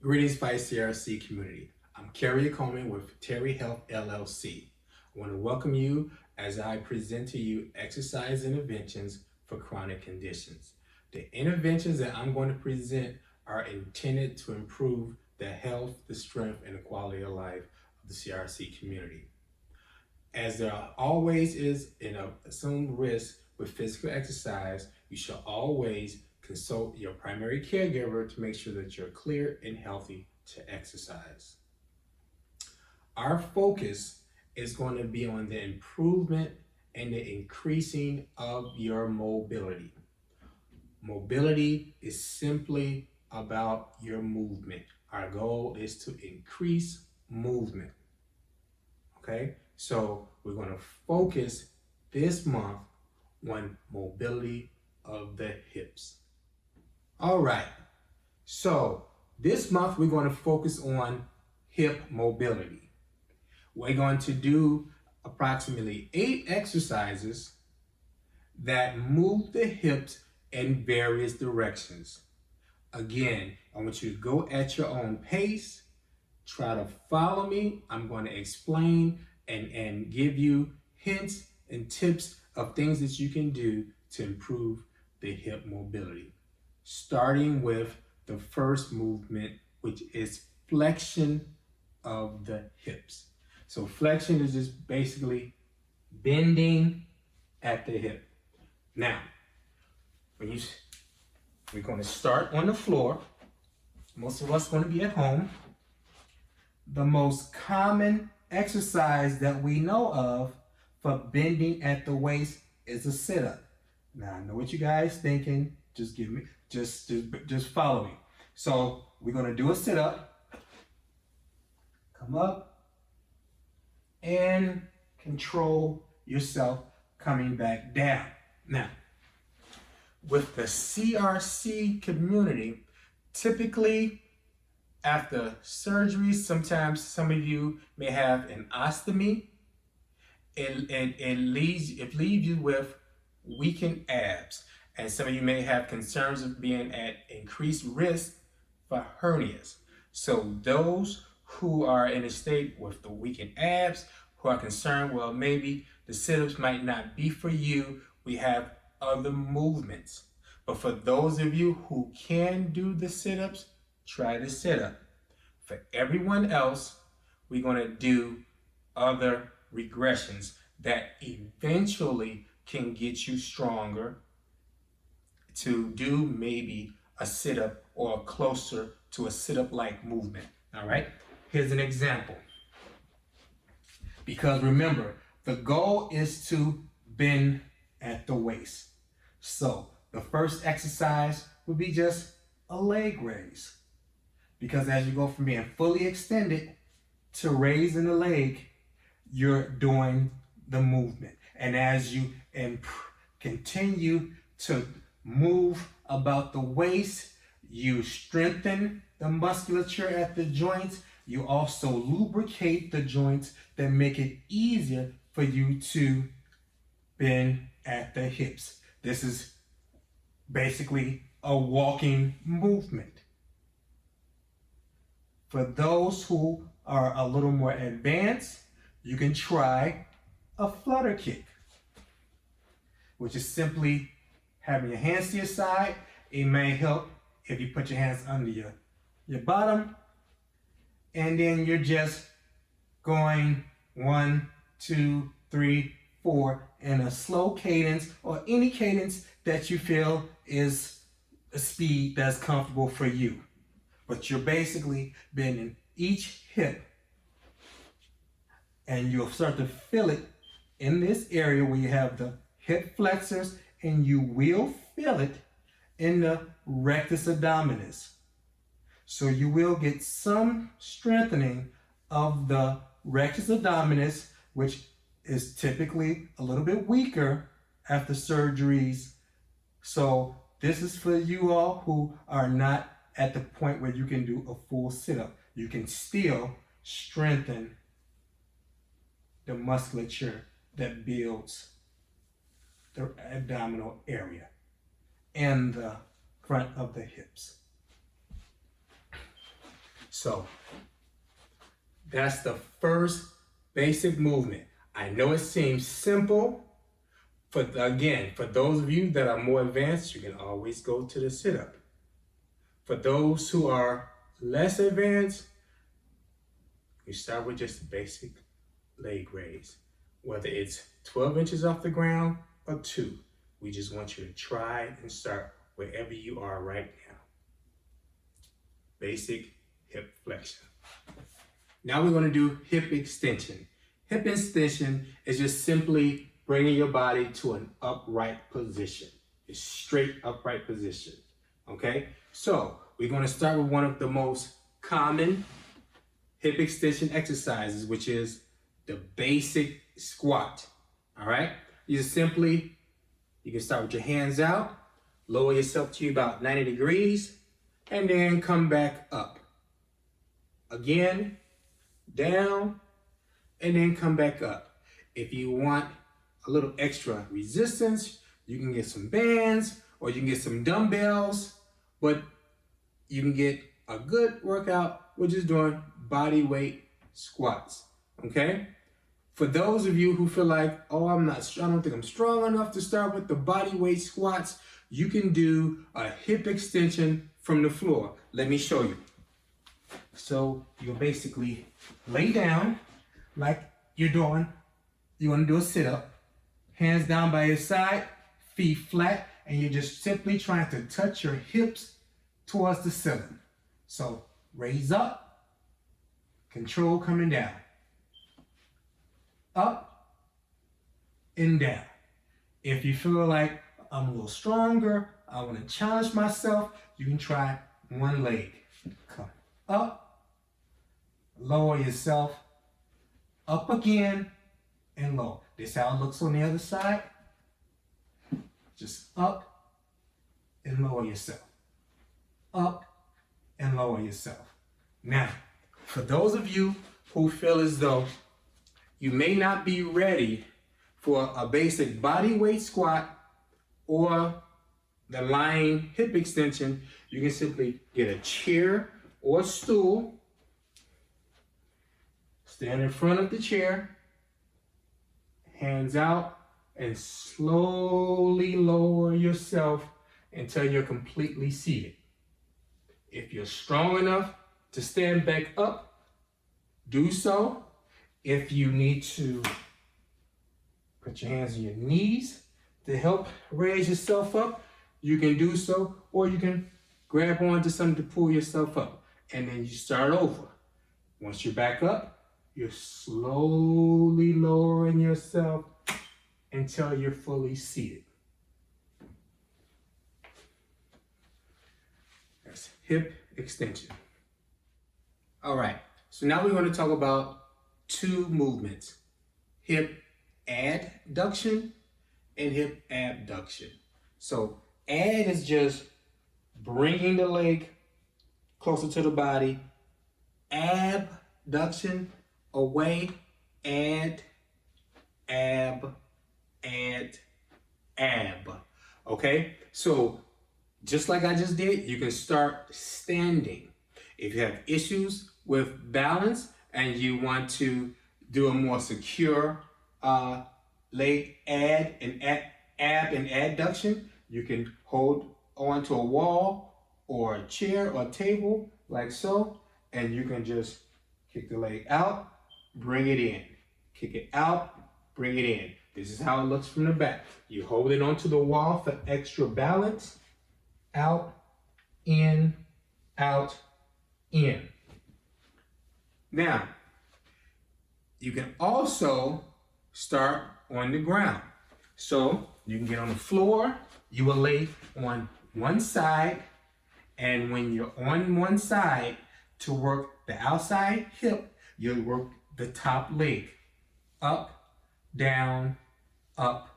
Greetings, Vice CRC community. I'm Karia Coleman with Ttari Health LLC. I want to welcome you as I present to you exercise interventions for chronic conditions. The interventions that I'm going to present are intended to improve the health, the strength, and the quality of life of the CRC community. As there always is an assumed risk with physical exercise, you should always consult your primary caregiver to make sure that you're clear and healthy to exercise. Our focus is going to be on the improvement and the increasing of your mobility. Mobility is simply about your movement. Our goal is to increase movement. Okay, so we're going to focus this month on mobility of the hips. All right, so this month we're going to focus on hip mobility. We're going to do approximately 8 exercises that move the hips in various directions. Again, I want you to go at your own pace. Try to follow me. I'm going to explain and give you hints and tips of things that you can do to improve the hip mobility. Starting with the first movement, which is flexion of the hips. So flexion is just basically bending at the hip. Now, we're going to start on the floor. Most of us are going to be at home. The most common exercise that we know of for bending at the waist is a sit-up. Now, I know what you guys thinking. Just follow me. So we're going to do a sit-up. Come up and control yourself coming back down. Now, with the CRC community, typically after surgery, sometimes some of you may have an ostomy. It leaves you with weakened abs. And some of you may have concerns of being at increased risk for hernias. So those who are in a state with the weakened abs, who are concerned, well, maybe the sit-ups might not be for you, we have other movements. But for those of you who can do the sit-ups, try the sit-up. For everyone else, we're going to do other regressions that eventually can get you stronger to do maybe a sit-up or closer to a sit-up like movement. All right, here's an example. Because remember, the goal is to bend at the waist. So the first exercise would be just a leg raise. Because as you go from being fully extended to raising the leg, you're doing the movement. And as you continue to move about the waist, you strengthen the musculature at the joints. You also lubricate the joints that make it easier for you to bend at the hips. This is basically a walking movement. For those who are a little more advanced, you can try a flutter kick, which is simply having your hands to your side. It may help if you put your hands under your bottom, and then you're just going 1, 2, 3, 4 in a slow cadence, or any cadence that you feel is a speed that's comfortable for you. But you're basically bending each hip, and you'll start to feel it in this area where you have the hip flexors, and you will feel it in the rectus abdominis. So you will get some strengthening of the rectus abdominis, which is typically a little bit weaker after surgeries. So this is for you all who are not at the point where you can do a full sit-up. You can still strengthen the musculature that builds the abdominal area and the front of the hips. So that's the first basic movement. I know it seems simple. Again, for those of you that are more advanced, you can always go to the sit-up. For those who are less advanced, you start with just basic leg raise. Whether it's 12 inches off the ground or 2. We just want you to try and start wherever you are right now. Basic hip flexion. Now we're going to do hip extension. Hip extension is just simply bringing your body to an upright position. A straight upright position. Okay? So we're going to start with one of the most common hip extension exercises, which is the basic squat. All right? You can start with your hands out, lower yourself to about 90 degrees, and then come back up. Again, down, and then come back up. If you want a little extra resistance, you can get some bands or you can get some dumbbells, but you can get a good workout with just doing body weight squats, okay? For those of you who feel like, oh, I don't think I'm strong enough to start with the body weight squats, you can do a hip extension from the floor. Let me show you. So you'll basically lay down like you're doing. You want to do a sit-up. Hands down by your side, feet flat, and you're just simply trying to touch your hips towards the ceiling. So raise up, control coming down. Up and down. If you feel like I'm a little stronger, I want to challenge myself, you can try one leg. Come up, lower yourself, up again, and low. This is how it looks on the other side. Just up and lower yourself. Up and lower yourself. Now, for those of you who feel as though you may not be ready for a basic body weight squat or the lying hip extension, you can simply get a chair or a stool, stand in front of the chair, hands out, and slowly lower yourself until you're completely seated. If you're strong enough to stand back up, do so. If you need to put your hands on your knees to help raise yourself up, you can do so, or you can grab onto something to pull yourself up, and then you start over. Once you're back up, you're slowly lowering yourself until you're fully seated. That's hip extension. All right, so now we're going to talk about two movements, hip adduction and hip abduction. So add is just bringing the leg closer to the body. Abduction, away, add, ab, ab. Okay, so just like I just did, you can start standing. If you have issues with balance and you want to do a more secure leg ab and adduction, you can hold onto a wall or a chair or a table like so, and you can just kick the leg out, bring it in. Kick it out, bring it in. This is how it looks from the back. You hold it onto the wall for extra balance. Out, in, out, in. Now, you can also start on the ground. So you can get on the floor, you will lay on one side, and when you're on one side, to work the outside hip, you'll work the top leg. Up, down, up,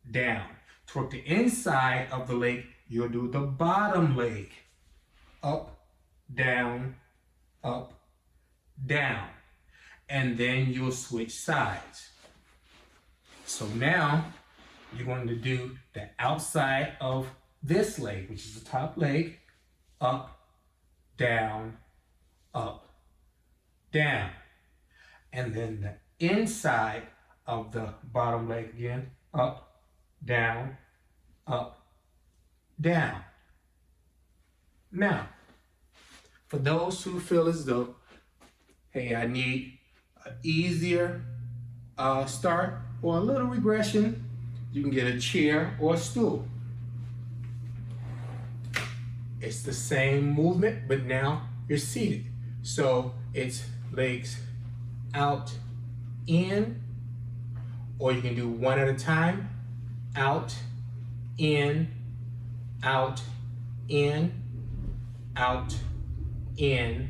down. To work the inside of the leg, you'll do the bottom leg. Up, down, down. And then you'll switch sides. So now you're going to do the outside of this leg, which is the top leg. Up, down, up, down. And then the inside of the bottom leg again, up, down, up, down. Now, for those who feel as though, hey, I need an easier start or a little regression, you can get a chair or a stool. It's the same movement, but now you're seated. So it's legs out, in, or you can do one at a time, out, in, out, in, out, in,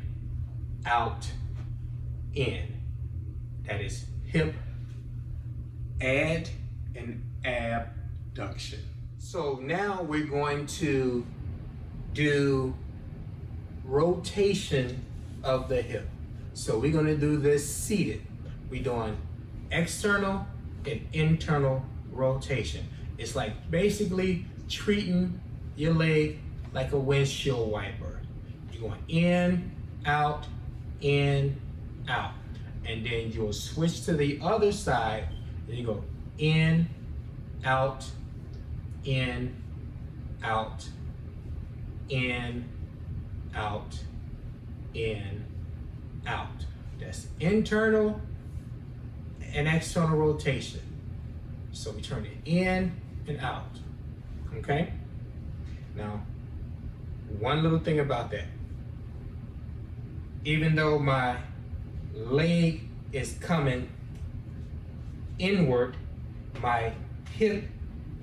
out, in. That is hip add and abduction. So now we're going to do rotation of the hip. So we're going to do this seated. We're doing external and internal rotation. It's like basically treating your leg like a windshield wiper. You're going in, out, and then you'll switch to the other side and you go in, out, in, out, in, out, in, out. That's internal and external rotation. So we turn it in and out, okay? Now, one little thing about that. Even though my leg is coming inward, my hip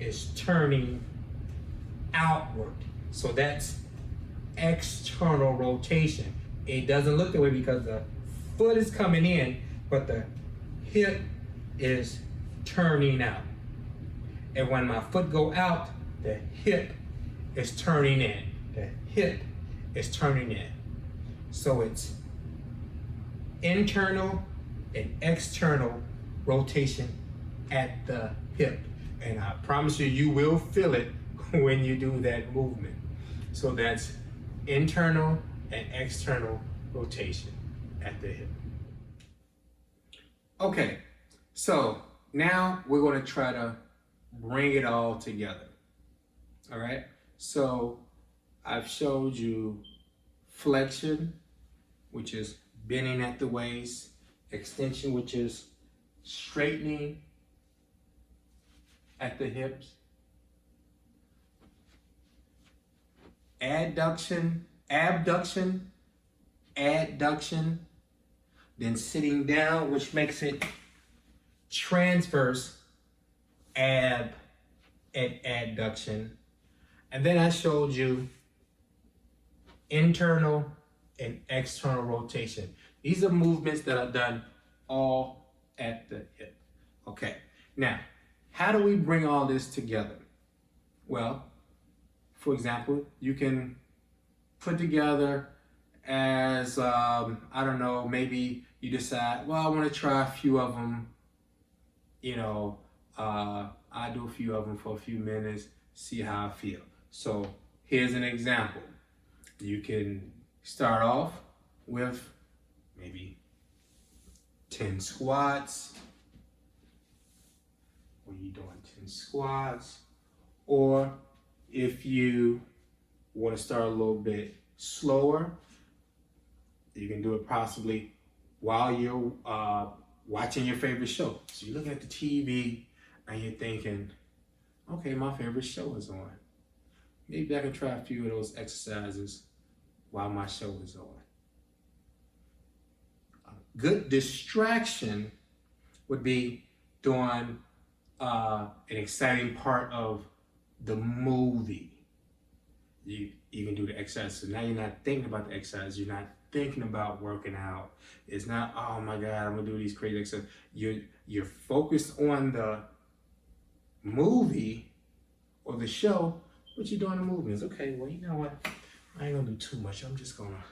is turning outward. So that's external rotation. It doesn't look that way because the foot is coming in, but the hip is turning out. And when my foot go out, the hip is turning in. The hip is turning in. So it's internal and external rotation at the hip. And I promise you, you will feel it when you do that movement. So that's internal and external rotation at the hip. Okay, so now we're going to try to bring it all together. All right, so I've showed you flexion, which is bending at the waist, extension, which is straightening at the hips, abduction, then sitting down, which makes it transverse ab and adduction. And then I showed you internal and external rotation. These are movements that are done all at the hip. Okay, now, how do we bring all this together? Well, for example, you can put together as, I don't know, maybe you decide, well, I want to try a few of them, you know, I do a few of them for a few minutes, see how I feel. So here's an example. You can start off with maybe 10 squats, or you're doing 10 squats, or if you want to start a little bit slower, you can do it possibly while you're watching your favorite show. So you're looking at the TV and you're thinking, okay, my favorite show is on. Maybe I can try a few of those exercises while my show is on. A good distraction would be doing an exciting part of the movie. You can do the exercise. So now you're not thinking about the exercise. You're not thinking about working out. It's not, oh my God, I'm gonna do these crazy exercises. You're focused on the movie or the show, but you're doing the movements. Okay, well, you know what? I ain't gonna do too much. I'm just gonna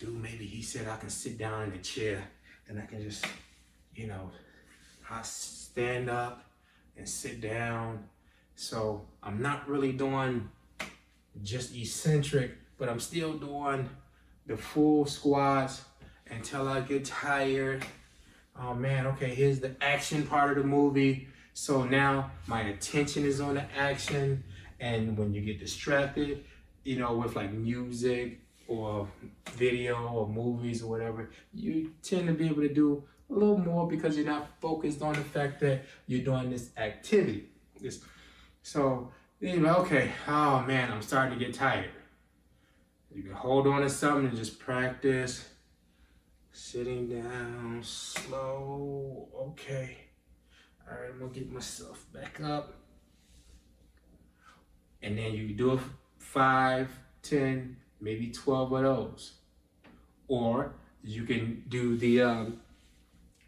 do, maybe he said I can sit down in a chair and I can just, you know, I stand up and sit down. So I'm not really doing just eccentric, but I'm still doing the full squats until I get tired. Oh man, okay, here's the action part of the movie. So now my attention is on the action, and when you get distracted, you know, with like music or video or movies or whatever, you tend to be able to do a little more because you're not focused on the fact that you're doing this activity. So, you know, okay, oh man, I'm starting to get tired. You can hold on to something and just practice. Sitting down, slow, okay. All right, I'm gonna get myself back up. And then you do 5, 10, maybe 12 of those. Or you can do the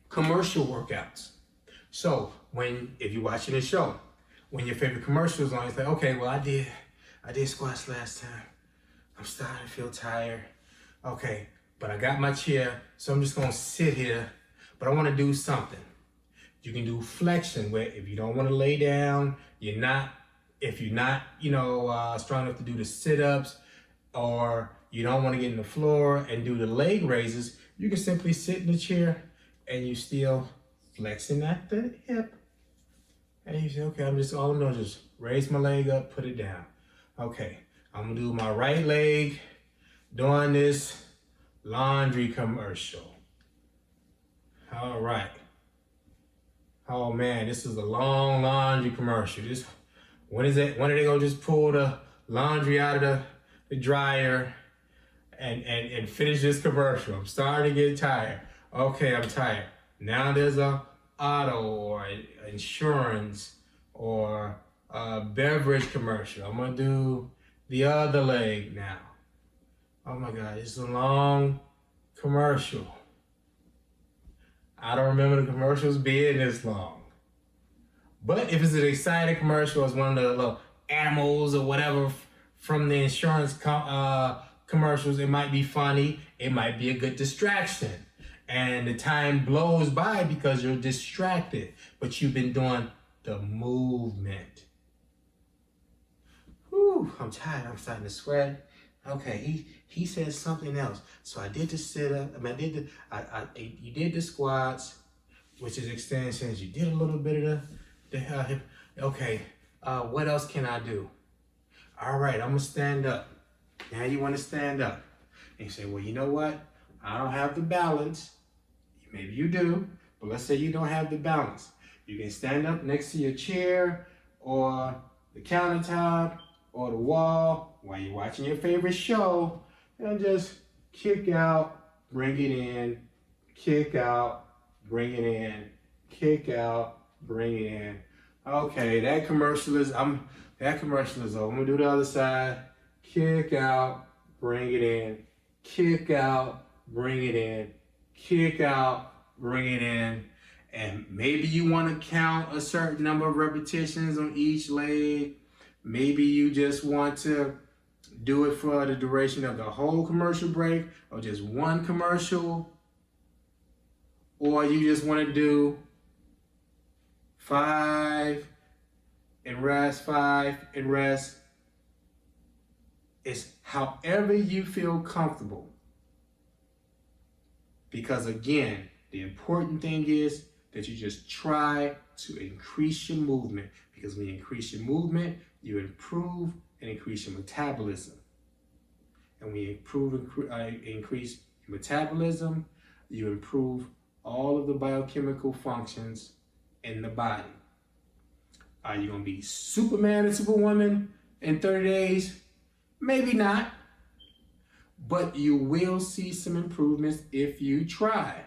commercial workouts. So if you're watching a show, when your favorite commercial is on, it's like, okay, well I did squats last time. I'm starting to feel tired. Okay, but I got my chair, so I'm just gonna sit here, but I wanna do something. You can do flexion, where if you don't wanna lay down, if you're not, you know, strong enough to do the sit-ups, or you don't wanna get in the floor and do the leg raises, you can simply sit in the chair and you still flexing at the hip. And you say, okay, all I'm doing is just raise my leg up, put it down. Okay, I'm gonna do my right leg, doing this laundry commercial. All right. Oh man, this is a long laundry commercial. When are they gonna just pull the laundry out of the dryer and finish this commercial? I'm starting to get tired. Okay, I'm tired. Now there's a auto or insurance or a beverage commercial. I'm gonna do the other leg now. Oh my God, it's a long commercial. I don't remember the commercials being this long. But if it's an exciting commercial, it's one of the little animals or whatever from the insurance commercials, it might be funny, it might be a good distraction. And the time blows by because you're distracted, but you've been doing the movement. Whew, I'm tired, I'm starting to sweat. Okay, he said something else. So I did the sit-up. I mean, you did the squats, which is extensions. You did a little bit of the hip. Okay, what else can I do? All right, I'm gonna stand up. Now you wanna stand up. And you say, well, you know what? I don't have the balance. Maybe you do, but let's say you don't have the balance. You can stand up next to your chair or the countertop or the wall while you're watching your favorite show, and just kick out, bring it in, kick out, bring it in, kick out, bring it in. Okay, that commercial is over. I'm gonna do the other side. Kick out, bring it in, kick out, bring it in, kick out, bring it in. And maybe you want to count a certain number of repetitions on each leg. Maybe you just want to do it for the duration of the whole commercial break, or just one commercial. Or you just want to do 5 and rest, 5 and rest. It's however you feel comfortable. Because again, the important thing is that you just try to increase your movement. Because when you increase your movement, you improve and increase your metabolism. And when you increase your metabolism, you improve all of the biochemical functions in the body. Are you gonna be Superman and Superwoman in 30 days? Maybe not. But you will see some improvements if you try.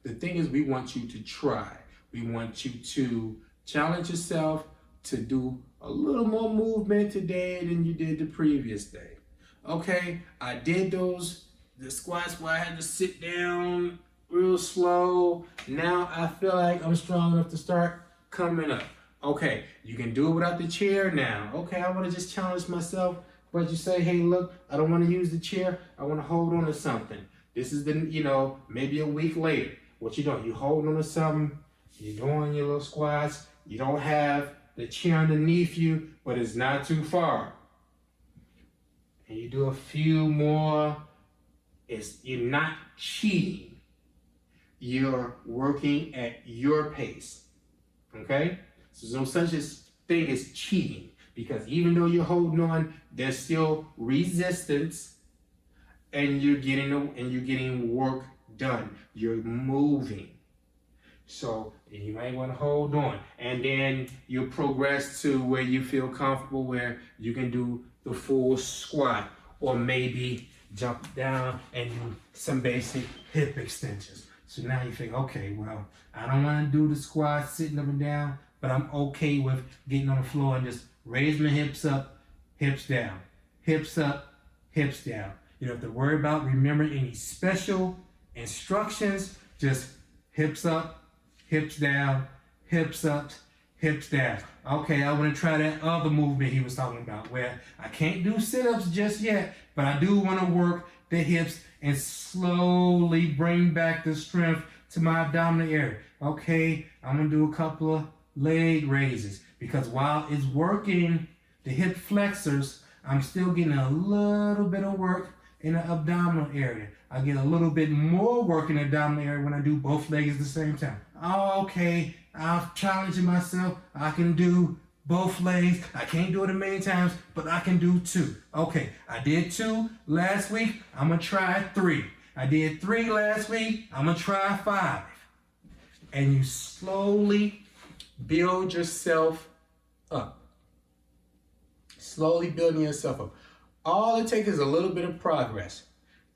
The thing is, we want you to try. We want you to challenge yourself to do a little more movement today than you did the previous day. Okay, I did the squats where I had to sit down real slow. Now I feel like I'm strong enough to start coming up. Okay, you can do it without the chair now. Okay, I want to just challenge myself. But you say, hey, look, I don't want to use the chair. I want to hold on to something. This is maybe a week later. What you doing? You holding on to something. You're doing your little squats. You don't have the chair underneath you, but it's not too far. And you do a few more. You're not cheating. you're working at your pace. Okay? So there's no such thing as cheating, because even though you're holding on, there's still resistance, and you're getting work done. You're moving. So you might want to hold on, and then you'll progress to where you feel comfortable, where you can do the full squat, or maybe jump down and do some basic hip extensions. So now you think, okay, well, I don't want to do the squat sitting up and down, but I'm okay with getting on the floor and just raise my hips up, hips down, hips up, hips down. You don't have to worry about remembering any special instructions, just hips up, hips down, hips up, hips down. Okay, I want to try that other movement he was talking about, where I can't do sit-ups just yet, but I do want to work the hips and slowly bring back the strength to my abdominal area. Okay, I'm going to do a couple of leg raises, because while it's working the hip flexors, I'm still getting a little bit of work in the abdominal area. I get a little bit more work in the abdominal area when I do both legs at the same time. Okay, I'm challenging myself. I can do both legs. I can't do it a million times, but I can do 2. Okay, I did 2 last week. I'm going to try 3. I did 3 last week. I'm going to try 5. And you slowly build yourself up. Slowly building yourself up. All it takes is a little bit of progress.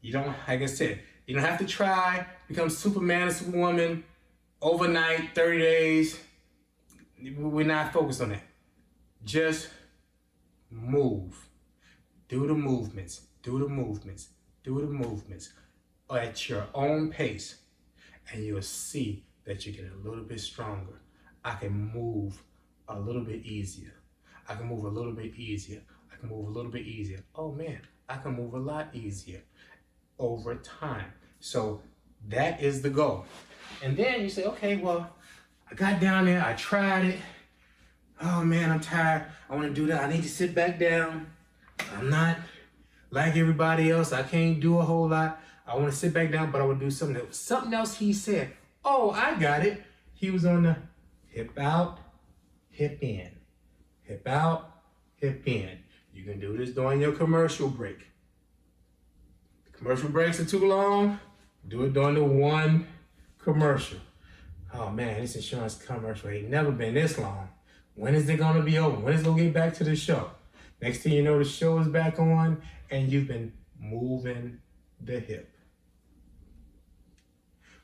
You don't, like I said, you don't have to try become Superman or Superwoman overnight, 30 days. We're not focused on that. Just move. Do the movements. Do the movements. Do the movements at your own pace, and you'll see that you get a little bit stronger. I can move a little bit easier. I can move a little bit easier. I can move a little bit easier. Oh man, I can move a lot easier over time. So that is the goal. And then you say, okay, well, I got down there, I tried it. Oh man, I'm tired. I want to do that. I need to sit back down. I'm not like everybody else. I can't do a whole lot. I want to sit back down, but I want to do something else. Something else he said. Oh, I got it. He was on the hip out, hip in. Hip out, hip in. You can do this during your commercial break. The commercial breaks are too long. Do it during the one commercial. Oh man, this insurance commercial ain't never been this long. When is it gonna be over? When is it gonna get back to the show? Next thing you know, the show is back on and you've been moving the hip.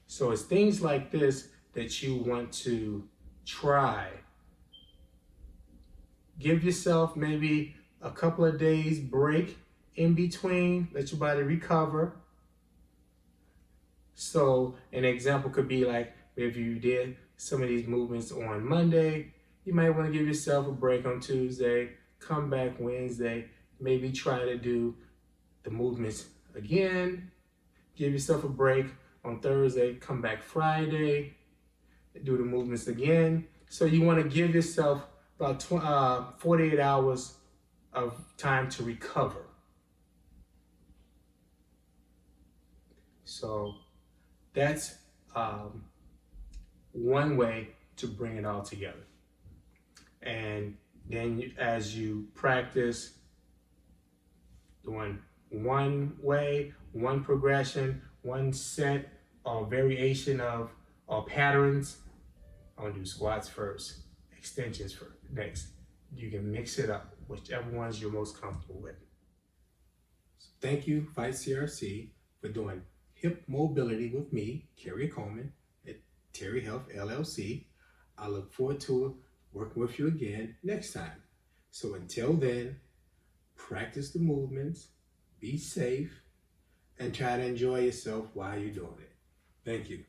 So it's things like this that you want to try. Give yourself maybe a couple of days break in between. Let your body recover. So an example could be like, if you did some of these movements on Monday, you might want to give yourself a break on Tuesday, come back Wednesday, maybe try to do the movements again, give yourself a break on Thursday, come back Friday, do the movements again. So you want to give yourself about 48 hours of time to recover. So that's one way to bring it all together. And then as you practice doing one way, one progression, one set or variation of or patterns, I'm gonna do squats first, extensions first, next. You can mix it up, whichever ones you're most comfortable with. So thank you, Fight CRC, for doing hip mobility with me, Karia Coleman, at Ttari Health LLC. I look forward to working with you again next time. So until then, practice the movements, be safe, and try to enjoy yourself while you're doing it. Thank you.